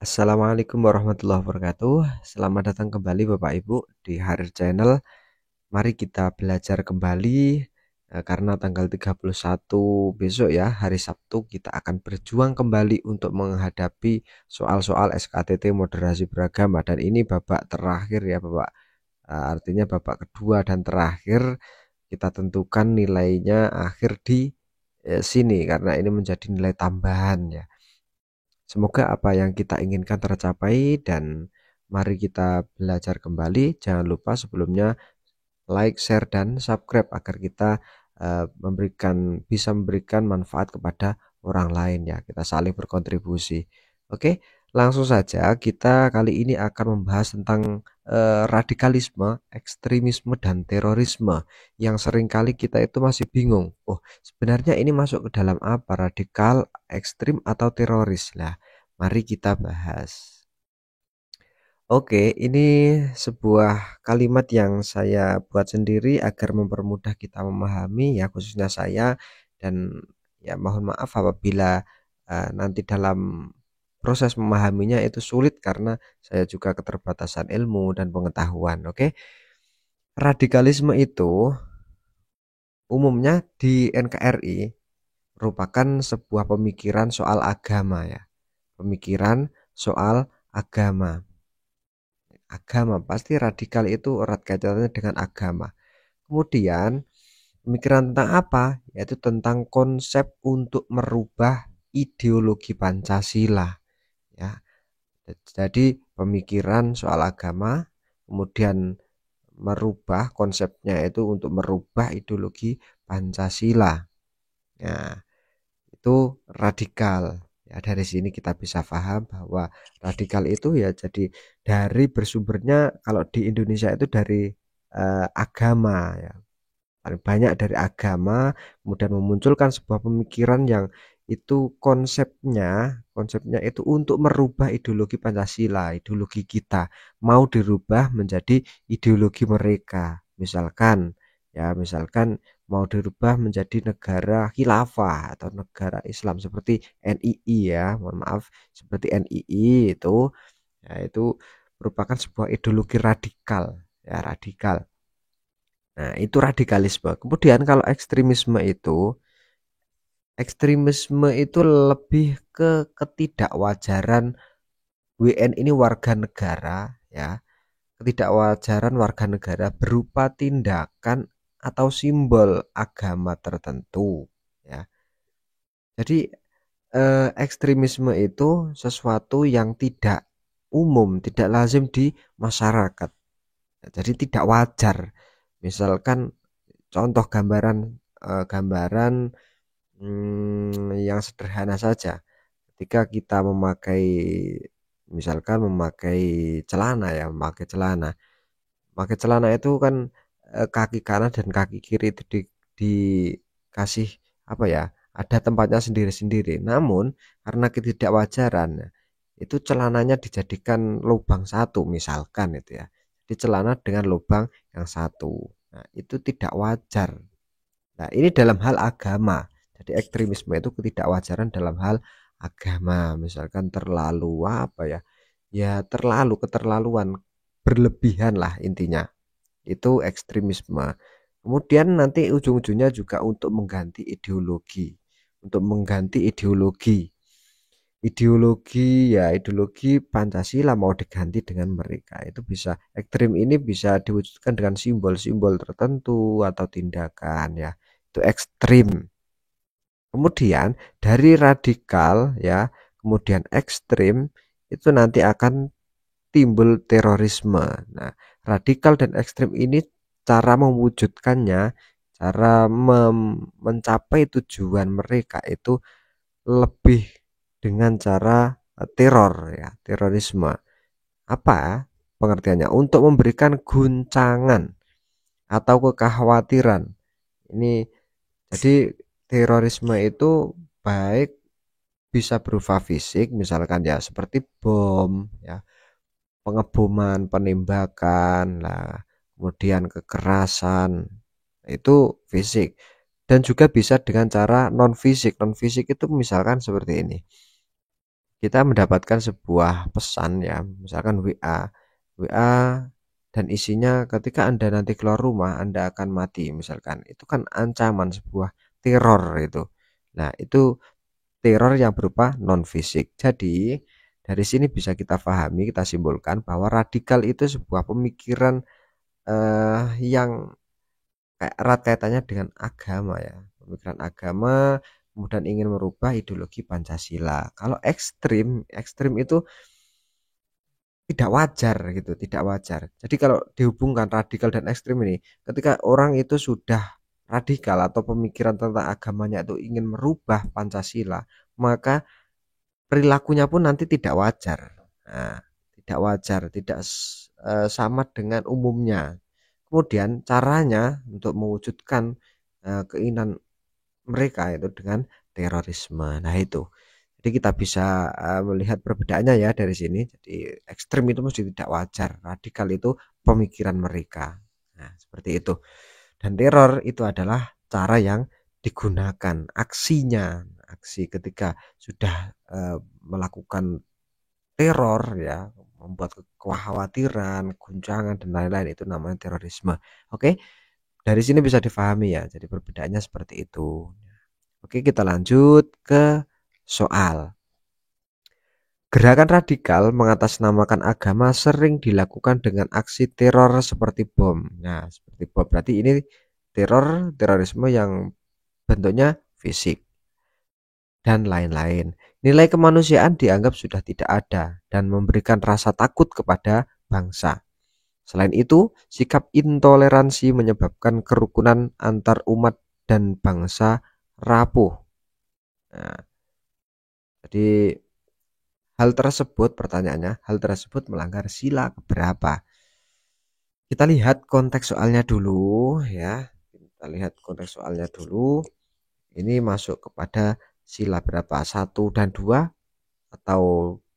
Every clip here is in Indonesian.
Assalamualaikum warahmatullahi wabarakatuh. Selamat datang kembali Bapak Ibu di Harir Channel. Mari kita belajar kembali karena tanggal 31 besok ya, hari Sabtu, kita akan berjuang kembali untuk menghadapi soal-soal SKTT moderasi beragama, dan ini babak terakhir ya Bapak. Artinya babak kedua dan terakhir, kita tentukan nilainya akhir di sini karena ini menjadi nilai tambahan ya. Semoga apa yang kita inginkan tercapai, dan mari kita belajar kembali. Jangan lupa sebelumnya like, share, dan subscribe agar kita bisa memberikan manfaat kepada orang lain ya. Kita saling berkontribusi. Oke, langsung saja kita kali ini akan membahas tentang radikalisme, ekstremisme, dan terorisme yang seringkali kita itu masih bingung. Oh, sebenarnya ini masuk ke dalam apa? Radikal, ekstrim, atau teroris? Lah, mari kita bahas. Oke, ini sebuah kalimat yang saya buat sendiri agar mempermudah kita memahami ya, khususnya saya, dan ya mohon maaf apabila nanti dalam proses memahaminya itu sulit karena saya juga keterbatasan ilmu dan pengetahuan. Oke, radikalisme itu umumnya di NKRI merupakan sebuah pemikiran soal agama ya, pemikiran soal agama. Agama pasti radikal itu erat kaitannya dengan agama. Kemudian pemikiran tentang apa? Yaitu tentang konsep untuk merubah ideologi Pancasila ya. Jadi pemikiran soal agama, kemudian merubah konsepnya itu untuk merubah ideologi Pancasila. Nah, itu radikal. Ya, dari sini kita bisa paham bahwa radikal itu ya jadi dari bersumbernya, kalau di Indonesia itu dari agama ya. Paling banyak dari agama, kemudian memunculkan sebuah pemikiran yang itu konsepnya itu untuk merubah ideologi Pancasila, ideologi kita mau dirubah menjadi ideologi mereka. Misalkan mau dirubah menjadi negara khilafah atau negara Islam seperti NII ya, mohon maaf, seperti NII itu ya, itu merupakan sebuah ideologi radikal ya, radikal. Nah, itu radikalisme. Kemudian kalau ekstremisme itu lebih ke ketidakwajaran WN ini warga negara ya, ketidakwajaran warga negara berupa tindakan atau simbol agama tertentu ya. Jadi ekstremisme itu sesuatu yang tidak umum, tidak lazim di masyarakat. Jadi tidak wajar. Misalkan contoh gambaran yang sederhana saja. Ketika kita memakai celana ya, memakai celana itu kan kaki kanan dan kaki kiri itu dikasih apa ya? Ada tempatnya sendiri-sendiri. Namun karena ketidakwajaran, itu celananya dijadikan lubang satu misalkan itu ya. Di celana dengan lubang yang satu. Nah, itu tidak wajar. Nah, ini dalam hal agama. Jadi ekstremisme itu ketidakwajaran dalam hal agama. Misalkan terlalu apa ya? Ya terlalu keterlaluan, berlebihan lah intinya. Itu ekstremisme. Kemudian nanti ujung-ujungnya juga untuk mengganti ideologi. Untuk mengganti ideologi. Ideologi Pancasila mau diganti dengan mereka. Itu bisa, ekstrim ini bisa diwujudkan dengan simbol-simbol tertentu atau tindakan ya. Itu ekstrim. Kemudian dari radikal ya, kemudian ekstrim, itu nanti akan timbul terorisme. Nah, radikal dan ekstrim ini cara mewujudkannya, cara mencapai tujuan mereka itu lebih dengan cara teror ya, terorisme. Apa pengertiannya? Untuk memberikan guncangan atau kekhawatiran. Ini jadi terorisme itu baik bisa berupa fisik, misalkan ya seperti bom ya, pengeboman, penembakan lah, kemudian kekerasan, itu fisik. Dan juga bisa dengan cara non fisik. Non fisik itu misalkan seperti ini. kita mendapatkan sebuah pesan ya, misalkan WA dan isinya ketika Anda nanti keluar rumah Anda akan mati misalkan. Itu kan ancaman, sebuah teror itu. Nah, itu teror yang berupa non fisik. Jadi, dari sini bisa kita pahami, kita simpulkan bahwa radikal itu sebuah pemikiran yang kayak erat kaitannya dengan agama ya. Pemikiran agama kemudian ingin merubah ideologi Pancasila. Kalau ekstrim, ekstrim itu tidak wajar gitu, tidak wajar. Jadi kalau dihubungkan radikal dan ekstrim ini, ketika orang itu sudah radikal atau pemikiran tentang agamanya itu ingin merubah Pancasila, maka perilakunya pun nanti tidak wajar. Nah, tidak wajar, tidak sama dengan umumnya. Kemudian caranya untuk mewujudkan keinginan mereka itu dengan terorisme. Nah, itu. Jadi kita bisa melihat perbedaannya ya dari sini. Jadi ekstrem itu mesti tidak wajar, radikal itu pemikiran mereka. Nah, seperti itu. Dan teror itu adalah cara yang digunakan, aksinya, aksi ketika sudah melakukan teror ya, membuat kekhawatiran, guncangan dan lain-lain, itu namanya terorisme. Oke, dari sini bisa difahami ya. Jadi perbedaannya seperti itu. Oke, kita lanjut ke soal. Gerakan radikal mengatasnamakan agama sering dilakukan dengan aksi teror seperti bom. Nah, seperti bom berarti ini terorisme yang bentuknya fisik dan lain-lain. Nilai kemanusiaan dianggap sudah tidak ada dan memberikan rasa takut kepada bangsa. Selain itu, sikap intoleransi menyebabkan kerukunan antar umat dan bangsa rapuh. Nah, jadi hal tersebut, pertanyaannya, hal tersebut melanggar sila keberapa? Kita lihat konteks soalnya dulu ya. Kita lihat konteks soalnya dulu. Ini masuk kepada sila berapa? 1 dan 2 atau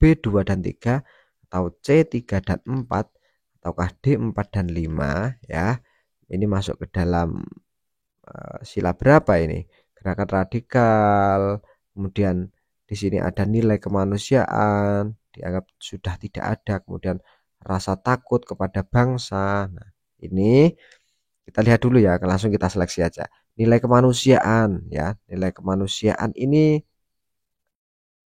B2 dan 3 atau C3 dan 4 ataukah D4 dan 5 ya. Ini masuk ke dalam sila berapa ini? Gerakan radikal. Kemudian di sini ada nilai kemanusiaan, dianggap sudah tidak ada. Kemudian rasa takut kepada bangsa. Nah, ini kita lihat dulu ya, langsung kita seleksi aja. Nilai kemanusiaan ya, nilai kemanusiaan ini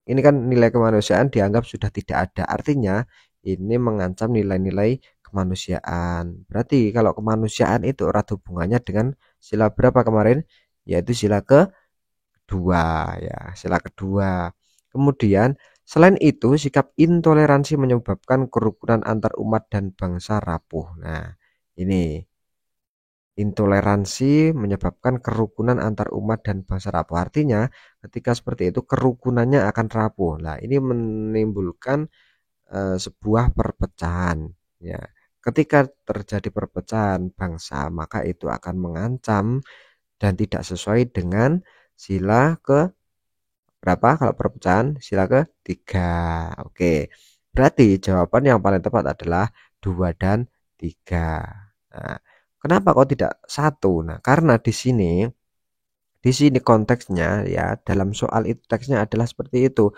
kan nilai kemanusiaan dianggap sudah tidak ada. Artinya ini mengancam nilai-nilai kemanusiaan. Berarti kalau kemanusiaan itu erat hubungannya dengan sila berapa kemarin? Yaitu sila kedua ya, sila kedua. Kemudian selain itu sikap intoleransi menyebabkan kerukunan antar umat dan bangsa rapuh. Nah, ini intoleransi menyebabkan kerukunan antar umat dan bangsa rapuh. Artinya ketika seperti itu kerukunannya akan rapuh. Nah, ini menimbulkan sebuah perpecahan ya. Ketika terjadi perpecahan bangsa, maka itu akan mengancam dan tidak sesuai dengan sila ke berapa kalau perpecahan? Sila ketiga. Oke. Berarti jawaban yang paling tepat adalah 2 dan 3. Nah, kenapa kok tidak satu? Nah, karena di sini konteksnya ya, dalam soal itu teksnya adalah seperti itu.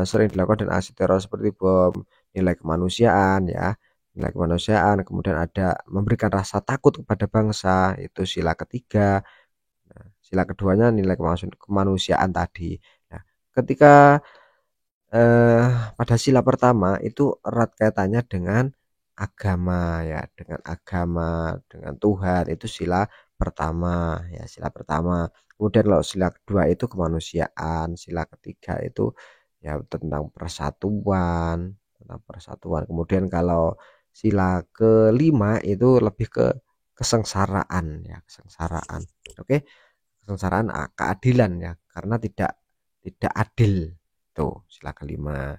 Sering dilakukan dan aksi teror seperti bom, nilai kemanusiaan ya, nilai kemanusiaan, kemudian ada memberikan rasa takut kepada bangsa, itu sila ketiga. Nah, sila keduanya nilai kemanusiaan tadi. Nah, ketika pada sila pertama itu erat kaitannya dengan agama ya, dengan agama, dengan Tuhan, itu sila pertama ya, sila pertama. Kemudian kalau sila kedua itu kemanusiaan, sila ketiga itu ya tentang persatuan, tentang persatuan. Kemudian kalau sila kelima itu lebih ke kesengsaraan ya, kesengsaraan. Oke, kesengsaraan keadilan ya, karena tidak adil. Tuh, sila kelima.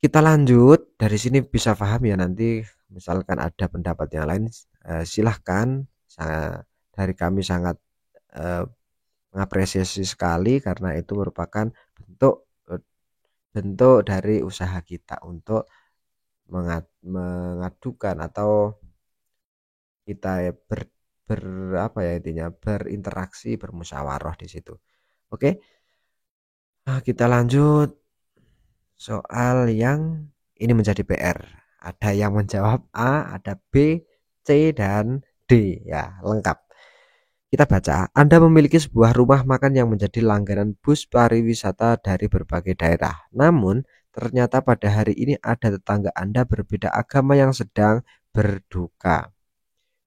Kita lanjut, dari sini bisa paham ya, nanti misalkan ada pendapat yang lain silahkan. Dari kami sangat eh, mengapresiasi sekali karena itu merupakan bentuk bentuk dari usaha kita untuk mengadukan atau kita ber apa ya, intinya berinteraksi, bermusyawarah di situ. Oke, nah, kita lanjut. soal yang ini menjadi PR. Ada yang menjawab A, ada B, C, dan D ya, lengkap. Kita baca, Anda memiliki sebuah rumah makan yang menjadi langganan bus pariwisata dari berbagai daerah. Namun, ternyata pada hari ini ada tetangga Anda berbeda agama yang sedang berduka.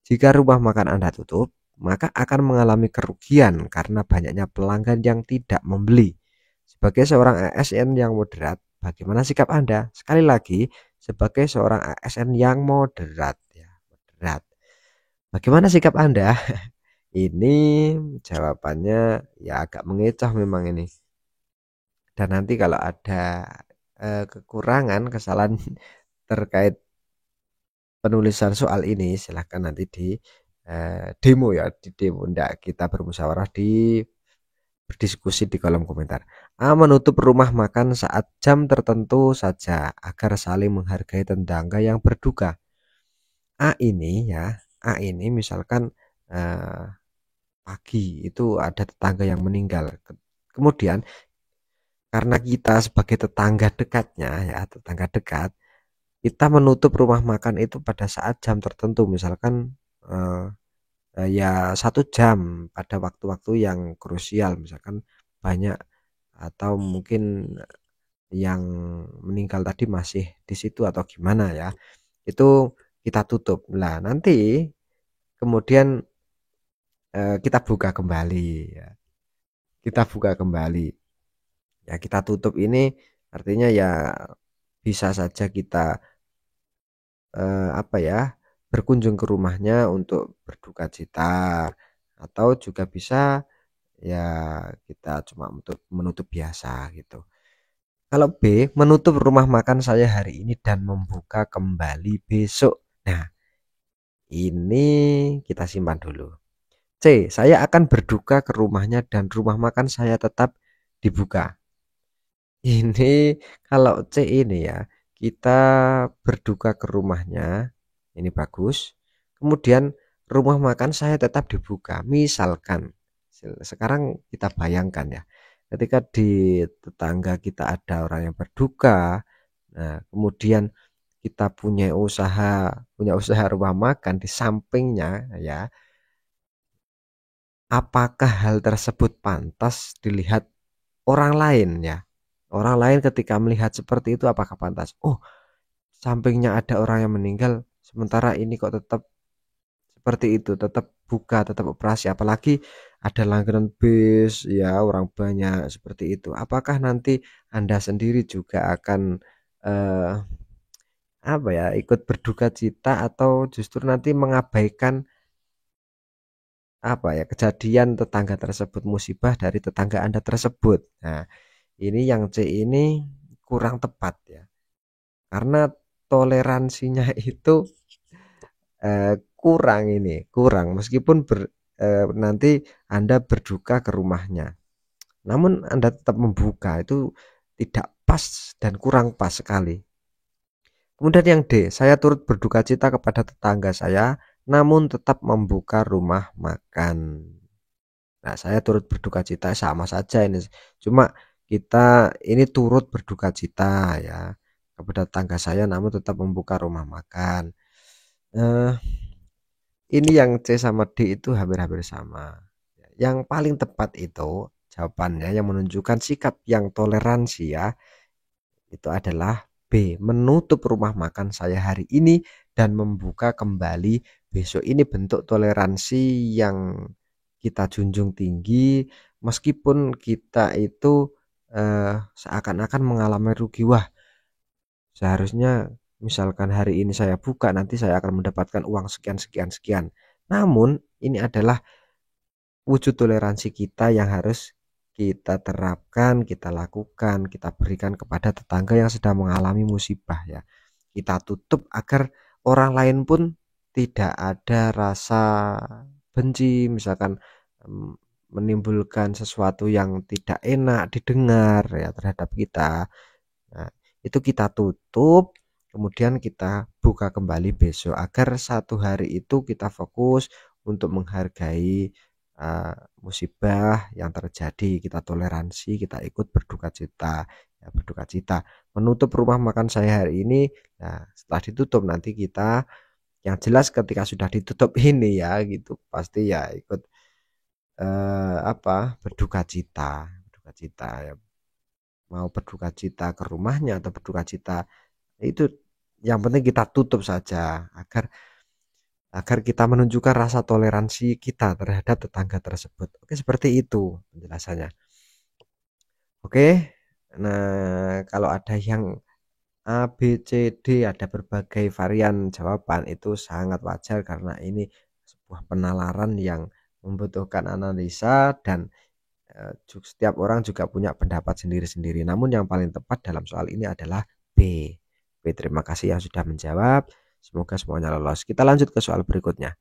Jika rumah makan Anda tutup, maka akan mengalami kerugian karena banyaknya pelanggan yang tidak membeli. Sebagai seorang ASN yang moderat, bagaimana sikap Anda? Sekali lagi, sebagai seorang ASN yang moderat ya, moderat. Bagaimana sikap Anda? Ini jawabannya ya agak mengecoh memang ini. Dan nanti kalau ada kekurangan, kesalahan terkait penulisan soal ini, silahkan nanti di demo ya, di demo. Nggak, kita bermusyawarah di berdiskusi di kolom komentar. A. Menutup rumah makan saat jam tertentu saja agar saling menghargai tetangga yang berduka. A ini misalkan eh, pagi itu ada tetangga yang meninggal. Kemudian karena kita sebagai tetangga dekatnya ya, tetangga dekat, kita menutup rumah makan itu pada saat jam tertentu, misalkan eh, ya 1 jam pada waktu-waktu yang krusial, misalkan banyak atau mungkin yang meninggal tadi masih di situ atau gimana ya, itu kita tutup. Nah nanti kemudian kita buka kembali ya, kita buka kembali ya, kita tutup ini artinya ya bisa saja kita apa ya, berkunjung ke rumahnya untuk berduka cita, atau juga bisa ya kita cuma untuk menutup biasa gitu. Kalau B, menutup rumah makan saya hari ini dan membuka kembali besok. Nah, ini kita simpan dulu. C, saya akan berduka ke rumahnya dan rumah makan saya tetap dibuka. Ini kalau C ini ya, kita berduka ke rumahnya, ini bagus. Kemudian rumah makan saya tetap dibuka. Misalkan sekarang kita bayangkan ya, ketika di tetangga kita ada orang yang berduka, nah kemudian kita punya usaha rumah makan di sampingnya ya, apakah hal tersebut pantas dilihat orang lain ya? Orang lain ketika melihat seperti itu apakah pantas? Oh, sampingnya ada orang yang meninggal, sementara ini kok tetap seperti itu, tetap buka, tetap operasi, apalagi ada langganan bis ya, orang banyak seperti itu. Apakah nanti Anda sendiri juga akan eh, apa ya, ikut berduka cita atau justru nanti mengabaikan apa ya, kejadian tetangga tersebut, musibah dari tetangga Anda tersebut. Nah, ini yang C ini kurang tepat ya. Karena toleransinya itu kurang, ini kurang, meskipun nanti Anda berduka ke rumahnya, namun Anda tetap membuka, itu tidak pas dan kurang pas sekali. Kemudian yang D, saya turut berduka cita kepada tetangga saya namun tetap membuka rumah makan. Nah, saya turut berduka cita sama saja ini, cuma kita ini turut berduka cita ya kepada tetangga saya namun tetap membuka rumah makan. eh, Ini yang C sama D itu hampir-hampir sama. Yang paling tepat itu jawabannya yang menunjukkan sikap yang toleransi ya, itu adalah B, menutup rumah makan saya hari ini dan membuka kembali besok. Ini bentuk toleransi yang kita junjung tinggi, meskipun kita itu seakan-akan mengalami rugi. Wah, seharusnya misalkan hari ini saya buka, nanti saya akan mendapatkan uang sekian sekian sekian. Namun ini adalah wujud toleransi kita yang harus kita terapkan, kita lakukan, kita berikan kepada tetangga yang sedang mengalami musibah ya. Kita tutup agar orang lain pun tidak ada rasa benci, misalkan menimbulkan sesuatu yang tidak enak didengar ya terhadap kita. Nah, itu kita tutup, kemudian kita buka kembali besok agar satu hari itu kita fokus untuk menghargai uh, musibah yang terjadi, kita toleransi, kita ikut berduka cita. Ya, berduka cita. Menutup rumah makan saya hari ini, nah setelah ditutup nanti kita, yang jelas ketika sudah ditutup ini ya gitu, pasti ya ikut berduka cita ya, mau berduka cita ke rumahnya atau berduka cita itu, yang penting kita tutup saja agar agar kita menunjukkan rasa toleransi kita terhadap tetangga tersebut. Oke, seperti itu penjelasannya. Oke, nah kalau ada yang A, B, C, D, ada berbagai varian jawaban, itu sangat wajar karena ini sebuah penalaran yang membutuhkan analisa dan setiap orang juga punya pendapat sendiri-sendiri. Namun yang paling tepat dalam soal ini adalah B. B, terima kasih yang sudah menjawab. Semoga semuanya lolos. Kita lanjut ke soal berikutnya.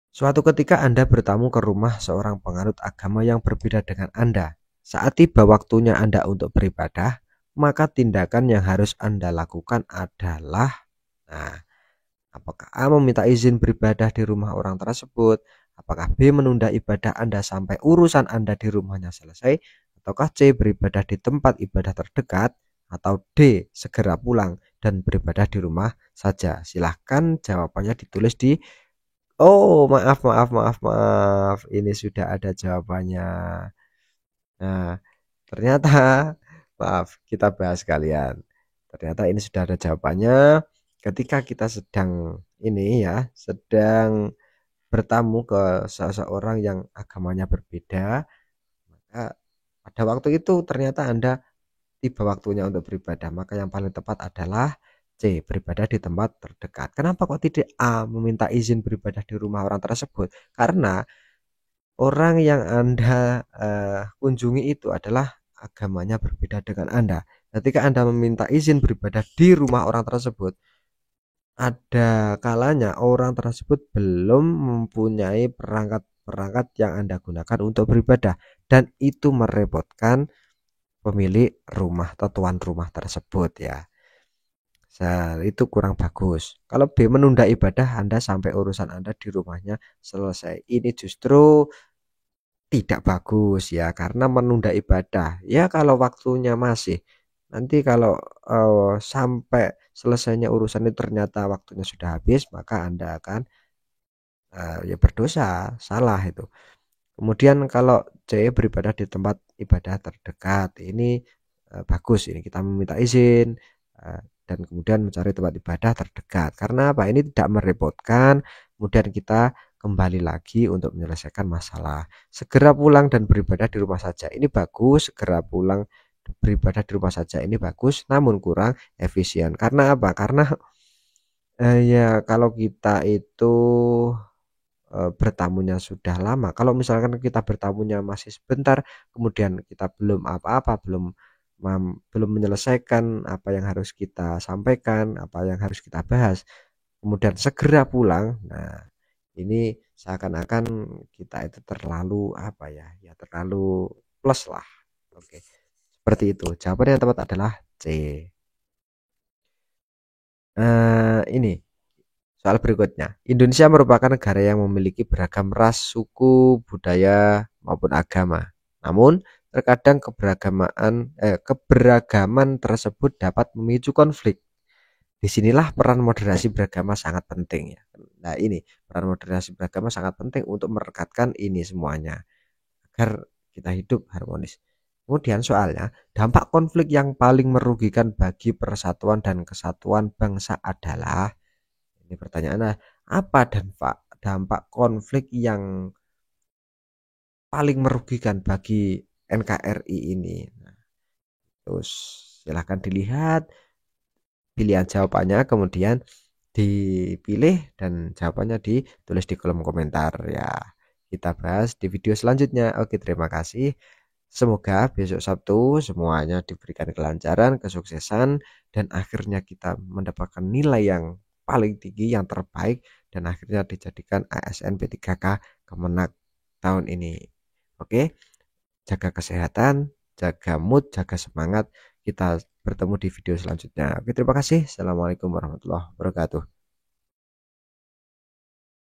Suatu ketika Anda bertamu ke rumah seorang penganut agama yang berbeda dengan Anda. Saat tiba waktunya Anda untuk beribadah, maka tindakan yang harus Anda lakukan adalah, nah, apakah A, meminta izin beribadah di rumah orang tersebut? Apakah B, menunda ibadah Anda sampai urusan Anda di rumahnya selesai? Ataukah C, beribadah di tempat ibadah terdekat? Atau D, segera pulang dan beribadah di rumah saja? Silahkan jawabannya ditulis di... Oh, maaf, maaf, maaf, maaf. Ini sudah ada jawabannya. Nah, ternyata, maaf, kita bahas kalian. Ternyata ini sudah ada jawabannya. Ketika kita sedang ini ya, sedang bertamu ke seseorang yang agamanya berbeda, maka pada waktu itu ternyata Anda tiba waktunya untuk beribadah, maka yang paling tepat adalah C, beribadah di tempat terdekat. Kenapa kok tidak A, meminta izin beribadah di rumah orang tersebut? Karena orang yang Anda kunjungi itu adalah agamanya berbeda dengan Anda. Ketika Anda meminta izin beribadah di rumah orang tersebut, ada kalanya orang tersebut belum mempunyai perangkat-perangkat yang Anda gunakan untuk beribadah, dan itu merepotkan pemilik rumah atau tuan rumah tersebut ya. Nah, itu kurang bagus. Kalau B, menunda ibadah Anda sampai urusan Anda di rumahnya selesai. Ini justru tidak bagus ya, karena menunda ibadah ya kalau waktunya masih, nanti kalau sampai selesainya urusan itu ternyata waktunya sudah habis, maka Anda akan ya berdosa, salah itu. Kemudian kalau C, beribadah di tempat ibadah terdekat, ini bagus, ini kita meminta izin dan kemudian mencari tempat ibadah terdekat. Karena apa? Ini tidak merepotkan, kemudian kita kembali lagi untuk menyelesaikan masalah. Segera pulang dan beribadah di rumah saja, ini bagus. Segera pulang beribadah di rumah saja ini bagus, namun kurang efisien. Karena apa? Karena ya kalau kita itu bertamunya sudah lama. Kalau misalkan kita bertamunya masih sebentar, kemudian kita belum apa-apa, belum menyelesaikan apa yang harus kita sampaikan, apa yang harus kita bahas, kemudian segera pulang. Nah, ini seakan-akan kita itu terlalu apa ya? Ya terlalu plus lah. Oke. Seperti itu. Jawaban yang tepat adalah C. Ini soal berikutnya. Indonesia merupakan negara yang memiliki beragam ras, suku, budaya, maupun agama. Namun, terkadang keberagaman tersebut dapat memicu konflik. Disinilah peran moderasi beragama sangat penting ya. Nah, ini peran moderasi beragama sangat penting untuk merekatkan ini semuanya agar kita hidup harmonis. Kemudian soalnya, dampak konflik yang paling merugikan bagi persatuan dan kesatuan bangsa adalah, ini pertanyaannya, apa dampak konflik yang paling merugikan bagi NKRI ini? Nah, terus silahkan dilihat pilihan jawabannya, kemudian dipilih dan jawabannya ditulis di kolom komentar ya. Kita bahas di video selanjutnya. Oke, terima kasih. Semoga besok Sabtu semuanya diberikan kelancaran, kesuksesan, dan akhirnya kita mendapatkan nilai yang paling tinggi, yang terbaik, dan akhirnya dijadikan ASN B3K Kemenak tahun ini. Oke, jaga kesehatan, jaga mood, jaga semangat. Kita bertemu di video selanjutnya. Oke, terima kasih. Assalamualaikum warahmatullahi wabarakatuh.